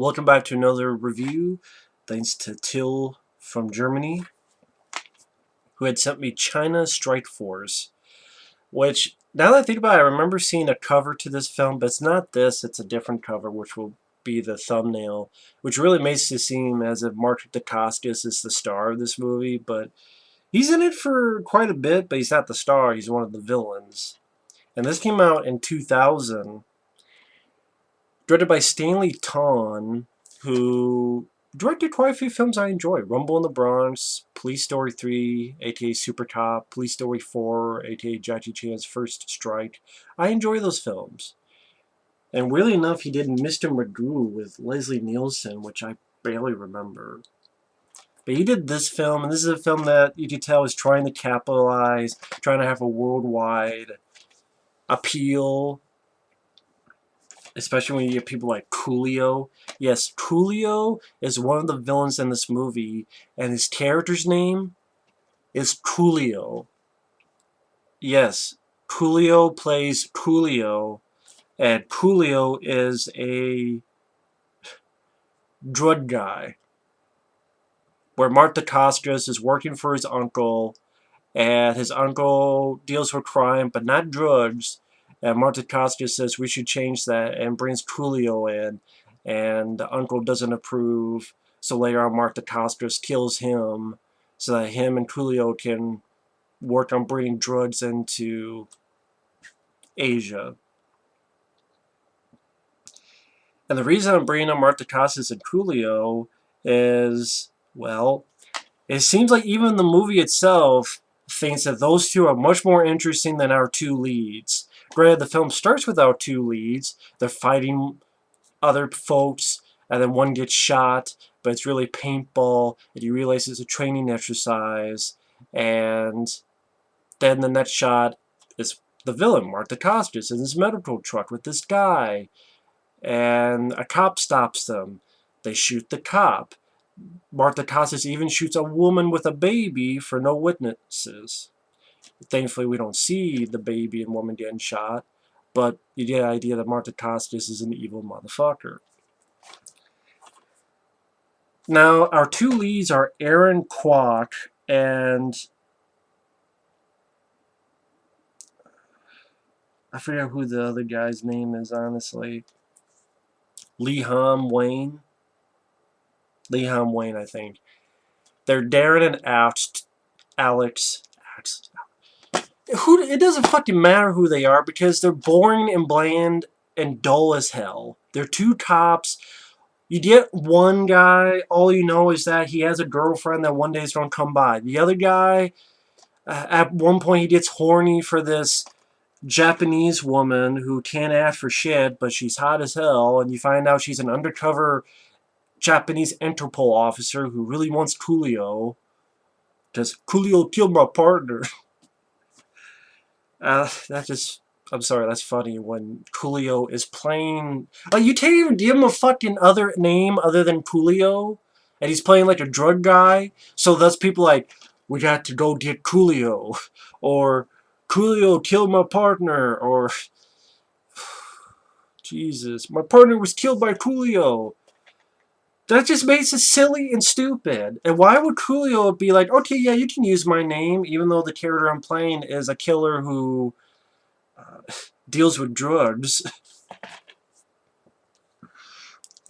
Welcome back to another review. Thanks to Till from Germany, who had sent me China Strike Force. Which, now that I think about it, I remember seeing a cover to this film, but it's not this, it's a different cover, which will be the thumbnail, which really makes it seem as if Mark Dacascos is the star of this movie, but he's in it for quite a bit, but he's not the star, he's one of the villains. And this came out in 2000, directed by Stanley Tong, who directed quite a few films I enjoy. Rumble in the Bronx, Police Story 3, aka Super Cop, Police Story 4, aka Jackie Chan's First Strike. I enjoy those films. And weirdly enough, he did Mr. Magoo with Leslie Nielsen, which I barely remember. But he did this film, and this is a film that you could tell is trying to capitalize, trying to have a worldwide appeal, especially when you get people like Coolio. Yes, Coolio is one of the villains in this movie, and his character's name is Coolio. Yes, Coolio plays Coolio, and Coolio is a drug guy, where Mark Dacascos is working for his uncle, and his uncle deals with crime, but not drugs. And Mark Dacascos says we should change that and brings Coolio in, and the uncle doesn't approve. So later on, Mark Dacascos kills him so that him and Coolio can work on bringing drugs into Asia. And the reason I'm bringing up Mark Dacascos and Coolio is, well, it seems like even the movie itself thinks that those two are much more interesting than our two leads. Granted, the film starts with our two leads. They're fighting other folks, and then one gets shot, but it's really paintball, and you realize it's a training exercise. And then the next shot is the villain, Mark Dacascos, in his medical truck with this guy. And a cop stops them. They shoot the cop. Mark Dacascos even shoots a woman with a baby for no witnesses. Thankfully, we don't see the baby and woman getting shot, but you get the idea that Mark Dacascos is an evil motherfucker. Now, our two leads are Aaron Kwok and I forget who the other guy's name is, honestly. Leehom Wang. Leehom Wang, I think. They're Darren and Alex. It doesn't fucking matter who they are because they're boring and bland and dull as hell. They're two cops. You get one guy, all you know is that he has a girlfriend that one day is going to come by. The other guy, at one point he gets horny for this Japanese woman who can't ask for shit, but she's hot as hell, and you find out she's an undercover Japanese Interpol officer who really wants Coolio, because Coolio killed my partner. I'm sorry, that's funny when Coolio is playing. Like, you can't even give him a fucking other name other than Coolio, and he's playing like a drug guy. So that's people like, we got to go get Coolio, or Coolio killed my partner, or Jesus, my partner was killed by Coolio. That just makes it silly and stupid. And why would Coolio be like, okay, yeah, you can use my name, even though the character I'm playing is a killer who deals with drugs?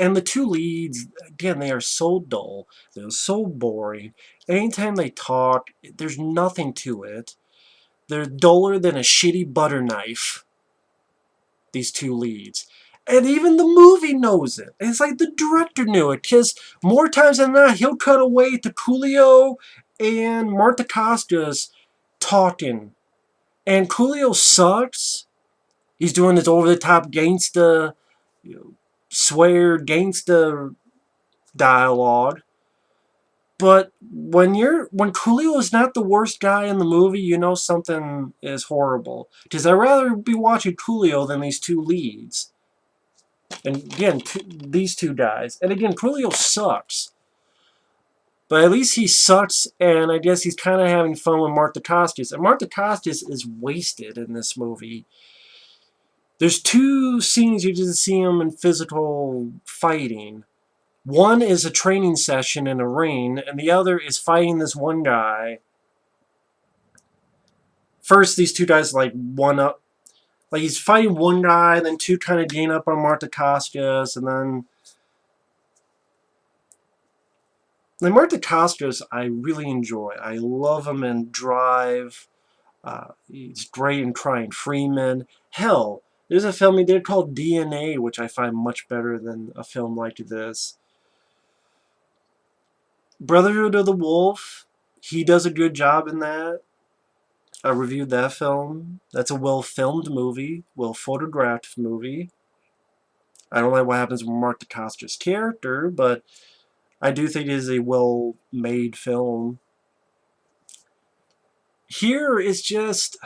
And the two leads, again, they are so dull. They're so boring. Anytime they talk, there's nothing to it. They're duller than a shitty butter knife, these two leads. And even the movie knows it. It's like the director knew it, because more times than not, he'll cut away to Coolio and Mark Dacascos talking. And Coolio sucks. He's doing this over-the-top gangsta, swear gangsta dialogue. But when Coolio is not the worst guy in the movie, you know something is horrible. Because I'd rather be watching Coolio than these two leads. And again, these two guys. And again, Coolio sucks. But at least he sucks, and I guess he's kind of having fun with Mark Dacascos. And Mark Dacascos is wasted in this movie. There's two scenes you just see him in physical fighting. One is a training session in a ring, and the other is fighting this one guy. First, these two guys like one up. Like he's fighting one guy, then two kind of gain up on Dacascos, and then like Dacascos I really enjoy. I love him in Drive. He's great in Crying Freeman. Hell, there's a film he did called DNA, which I find much better than a film like this. Brotherhood of the Wolf, he does a good job in that. I reviewed that film. That's a well-filmed movie, well-photographed movie. I don't like what happens with Mark Dacascos' character, but I do think it is a well-made film. Here is just...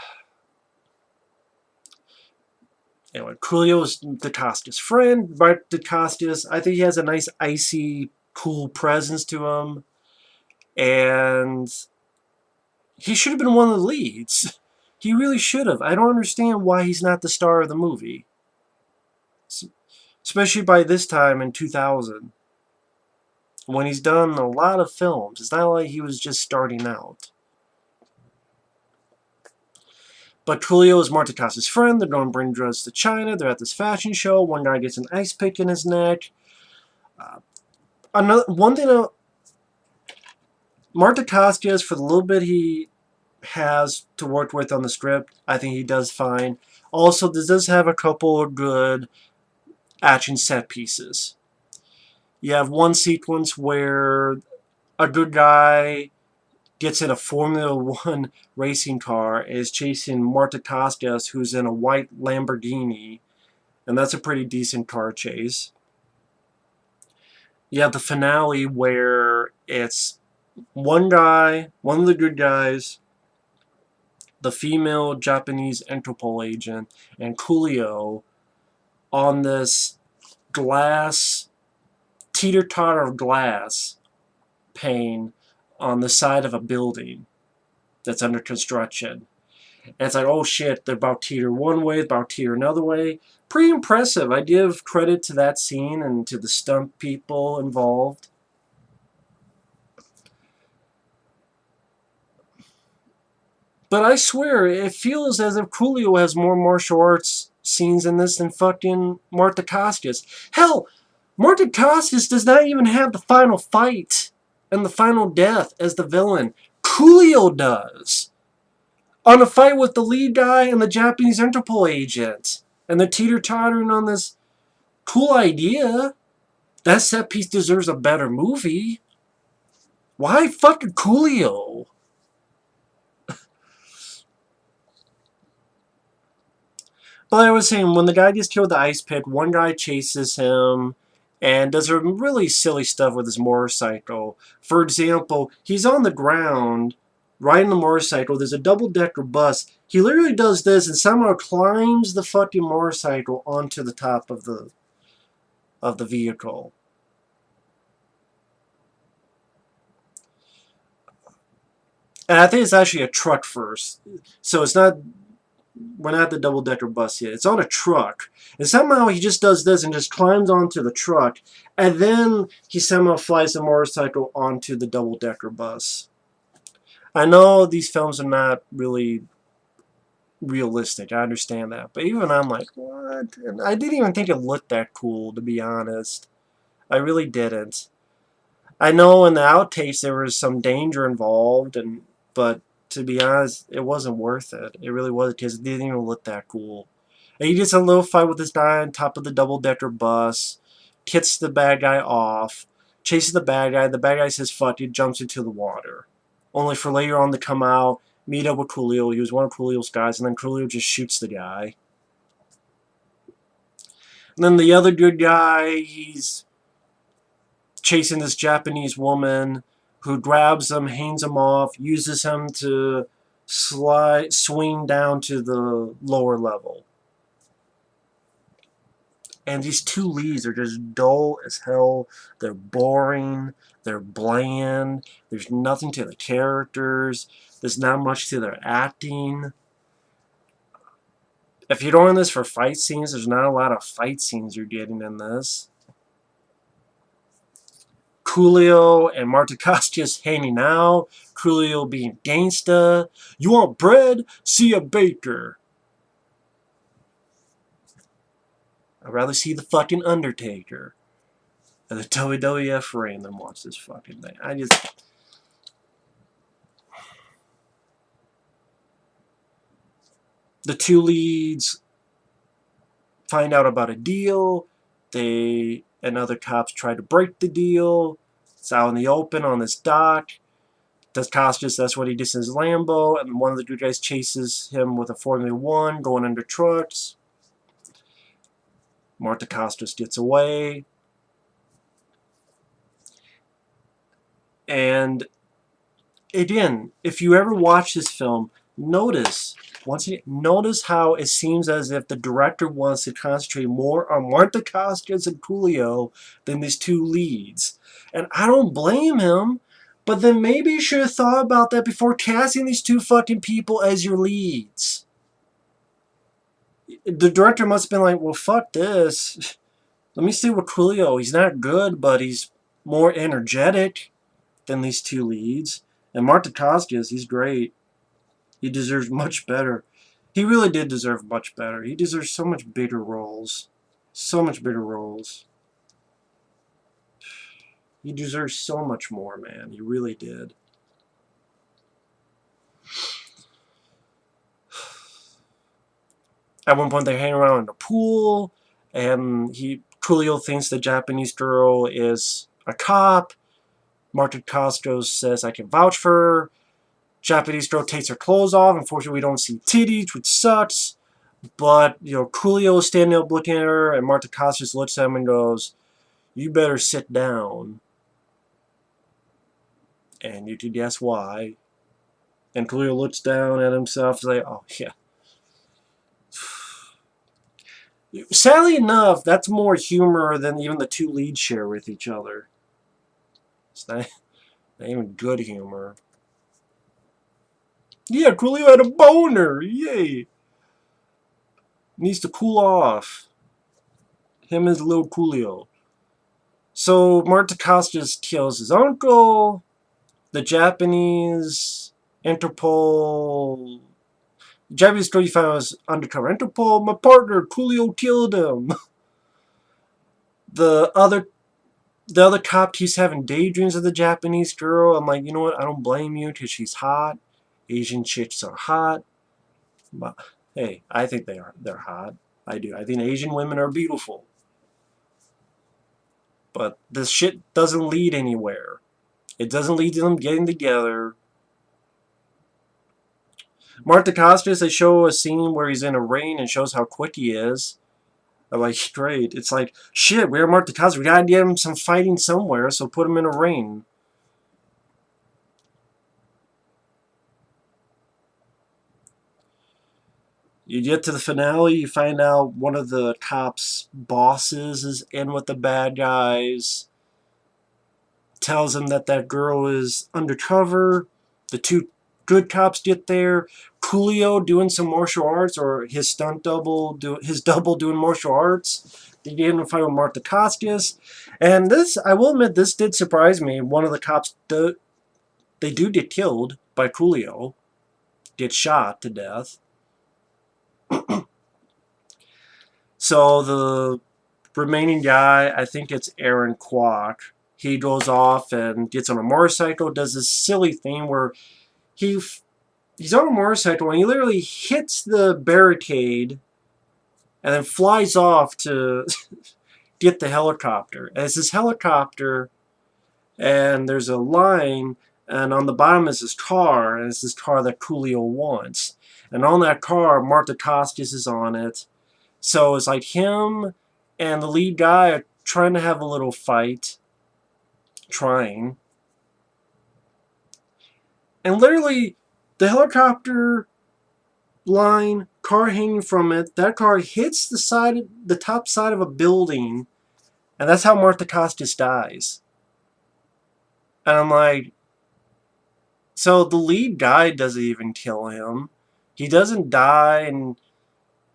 Anyway, Coolio is Dacascos' friend. Mark Dacascos, I think he has a nice, icy, cool presence to him. And he should have been one of the leads. He really should have. I don't understand why he's not the star of the movie. Especially by this time in 2000. When he's done a lot of films. It's not like he was just starting out. But Coolio is Mark Dacascos' friend. They're going to bring drugs to China. They're at this fashion show. One guy gets an ice pick in his neck. One thing, Mark Dacascos, for the little bit he has to work with on the script, I think he does fine. Also, this does have a couple of good action set pieces. You have one sequence where a good guy gets in a Formula One racing car and is chasing Mark Dacascos, who's in a white Lamborghini, and that's a pretty decent car chase. You have the finale where it's one guy, one of the good guys, the female Japanese Interpol agent, and Coolio on this glass, teeter-totter of glass pane on the side of a building that's under construction. And it's like, oh shit, they're about to teeter one way, about to teeter another way. Pretty impressive. I give credit to that scene and to the stunt people involved. But I swear, it feels as if Coolio has more martial arts scenes in this than fucking Mark Dacascos. Hell, Mark Dacascos does not even have the final fight and the final death as the villain. Coolio does. On a fight with the lead guy and the Japanese Interpol agent. And they're teeter-tottering on this cool idea. That set piece deserves a better movie. Why fucking Coolio? But like I was saying, when the guy gets killed with the ice pick, one guy chases him and does some really silly stuff with his motorcycle. For example, he's on the ground riding the motorcycle. There's a double-decker bus. He literally does this and somehow climbs the fucking motorcycle onto the top of the vehicle. And I think it's actually a truck first. So it's not... We're not the double-decker bus yet. It's on a truck. And somehow he just does this and just climbs onto the truck. And then he somehow flies the motorcycle onto the double-decker bus. I know these films are not really realistic. I understand that. But even I'm like, what? And I didn't even think it looked that cool, to be honest. I really didn't. I know in the outtakes there was some danger involved, but to be honest, it wasn't worth it. It really wasn't, because it didn't even look that cool. And he gets a little fight with this guy on top of the double-decker bus, kicks the bad guy off, chases the bad guy says fuck you, jumps into the water. Only for later on to come out, meet up with Coolio. He was one of Coolio's guys, and then Coolio just shoots the guy. And then the other good guy, he's chasing this Japanese woman who grabs him, hangs him off, uses him to swing down to the lower level. And these two leads are just dull as hell. They're boring. They're bland. There's nothing to the characters. There's not much to their acting. If you're doing this for fight scenes, there's not a lot of fight scenes you're getting in this. Coolio and Martikos just hanging out. Coolio being gangsta. You want bread? See a baker. I'd rather see the fucking Undertaker and the WWF ring than watch this fucking thing. The two leads find out about a deal. They and other cops try to break the deal. It's out in the open on this dock. Dacascos, that's what he does in his Lambo, and one of the good guys chases him with a Formula 1 going under trucks. Dacascos gets away. And again, if you ever watch this film, notice how it seems as if the director wants to concentrate more on Dacascos and Coolio than these two leads. And I don't blame him, but then maybe you should have thought about that before casting these two fucking people as your leads. The director must have been like, well, fuck this. Let me see what Coolio. He's not good, but he's more energetic than these two leads. And Dacascos, he's great. He deserves much better. He really did deserve much better. He deserves so much bigger roles. So much bigger roles. He deserves so much more, man. He really did. At one point, they're hanging around in the pool, and Coolio thinks the Japanese girl is a cop. Dacascos says, I can vouch for her. Japanese girl takes her clothes off. Unfortunately, we don't see titties, which sucks. But, Coolio is standing up looking at her, and Dacascos looks at him and goes, you better sit down. And you can guess why. And Coolio looks down at himself and like, oh, yeah. Sadly enough, that's more humor than even the two leads share with each other. It's not even good humor. Yeah, Coolio had a boner. Yay. Needs to cool off. Him as little Coolio. So Dacascos kills his uncle. The Japanese Interpol. Japanese girl you found was undercover Interpol. My partner Coolio killed him. The other cop keeps having daydreams of the Japanese girl. I'm like, you know what? I don't blame you because she's hot. Asian chicks are hot. But hey, I think they're hot. I do. I think Asian women are beautiful. But this shit doesn't lead anywhere. It doesn't lead to them getting together. Dacascos, they show a scene where he's in a rain and shows how quick he is. I'm like, great. It's like, shit, we're Dacascos. We gotta get him some fighting somewhere, so put him in a ring. You get to the finale, you find out one of the cops' bosses is in with the bad guys. Tells him that girl is undercover. The two good cops get there. Coolio doing some martial arts, or his double doing martial arts. They get in a fight with Dacascos. And this, I will admit, this did surprise me. One of the cops, they do get killed by Coolio. Get shot to death. So the remaining guy, I think it's Kwok. He goes off and gets on a motorcycle, does this silly thing where he's on a motorcycle and he literally hits the barricade and then flies off to get the helicopter. And it's this helicopter, and there's a line, and on the bottom is this car, and it's this car that Coolio wants. And on that car, Dacascos is on it. So it's like him and the lead guy are trying to have a little fight. Trying. And literally, the helicopter line, car hanging from it, that car hits the top side of a building, and that's how Dacascos dies. And I'm like, so the lead guy doesn't even kill him. He doesn't die, and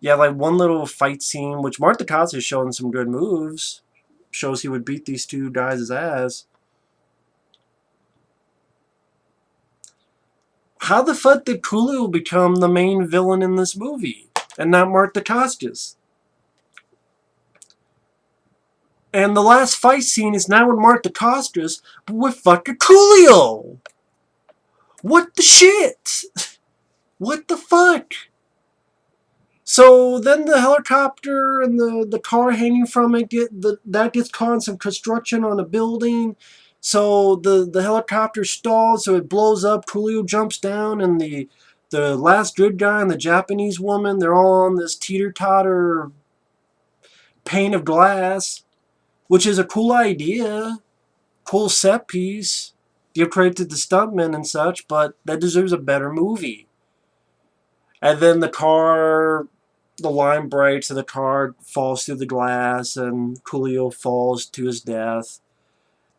yeah, like one little fight scene, which Dacascos is showing some good moves. Shows he would beat these two guys' ass. how the fuck did Coolio become the main villain in this movie and not Mark Dacascos? And the last fight scene is now with Mark Dacascos, but with fucking Coolio. What the shit? What the fuck? So then the helicopter and the car hanging from it that gets caught in some construction on a building. So the helicopter stalls, so it blows up. Coolio jumps down, and the last good guy and the Japanese woman, they're all on this teeter-totter pane of glass, which is a cool idea, cool set piece. Give credit to the stuntmen and such, but that deserves a better movie. And then the line breaks and the car falls through the glass and Coolio falls to his death.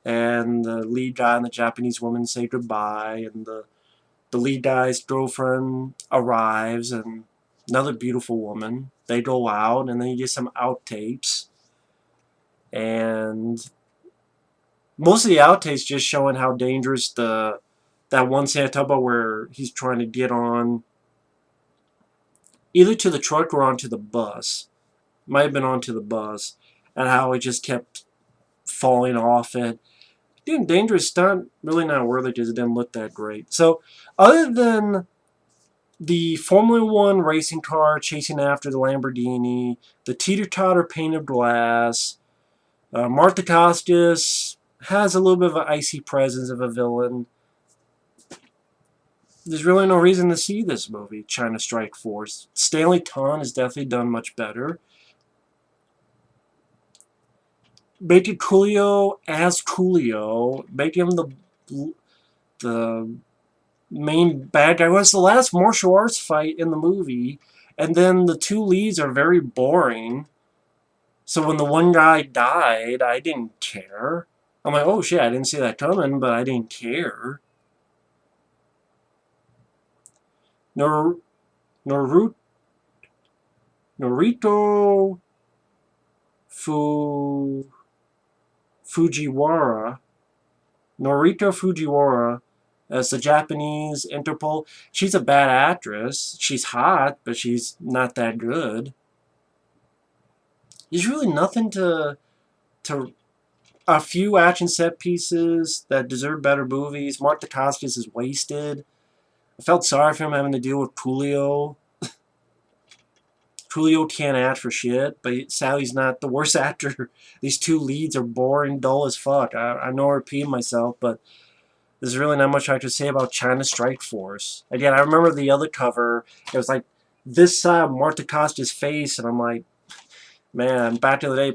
And the lead guy and the Japanese woman say goodbye. And the lead guy's girlfriend arrives and another beautiful woman. They go out and then you get some outtakes. And most of the outtakes just showing how dangerous that one scene I talked about where he's trying to get on either to the truck or onto the bus. Might have been onto the bus, and how he just kept falling off it. Dude, dangerous stunt, really not worth it because it didn't look that great. So, other than the Formula One racing car chasing after the Lamborghini, the teeter-totter pane of glass, Mark Dacascos has a little bit of an icy presence of a villain. There's really no reason to see this movie, China Strike Force. Stanley Tong has definitely done much better. Making Coolio as Coolio, making him the main bad guy. Well, it's the last martial arts fight in the movie, and then the two leads are very boring. So when the one guy died, I didn't care. I'm like, oh shit, I didn't see that coming, but I didn't care. Nor Noriko Fujiwara. Norika Fujiwara as the Japanese Interpol. She's a bad actress. She's hot, but she's not that good. There's really nothing to a few action set pieces that deserve better movies. Mark Dacascos is wasted. I felt sorry for him having to deal with Coolio. Coolio can't act for shit, but Sally's not the worst actor. These two leads are boring, dull as fuck. I know I repeat myself, but there's really not much I could say about China Strike Force. Again, I remember the other cover. It was like this side of Mark Dacascos' face, and I'm like, man, back in the day,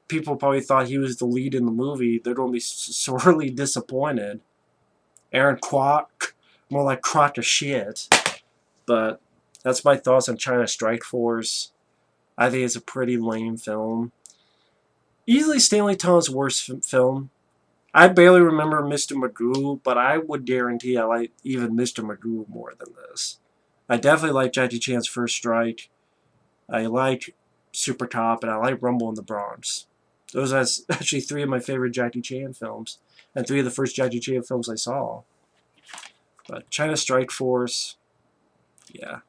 people probably thought he was the lead in the movie. They're going to be sorely disappointed. Aaron Kwok, more like crock of shit. But that's my thoughts on China Strike Force. I think it's a pretty lame film. Easily Stanley Tong's worst film. I barely remember Mr. Magoo, but I would guarantee I like even Mr. Magoo more than this. I definitely like Jackie Chan's First Strike. I like Super Cop, and I like Rumble in the Bronx. Those are actually three of my favorite Jackie Chan films, and three of the first Jackie Chan films I saw. But China Strike Force, yeah.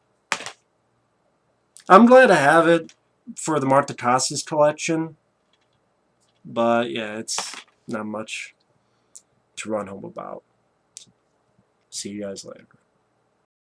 I'm glad to have it for the Mark Dacascos collection, but yeah, it's not much to run home about. See you guys later.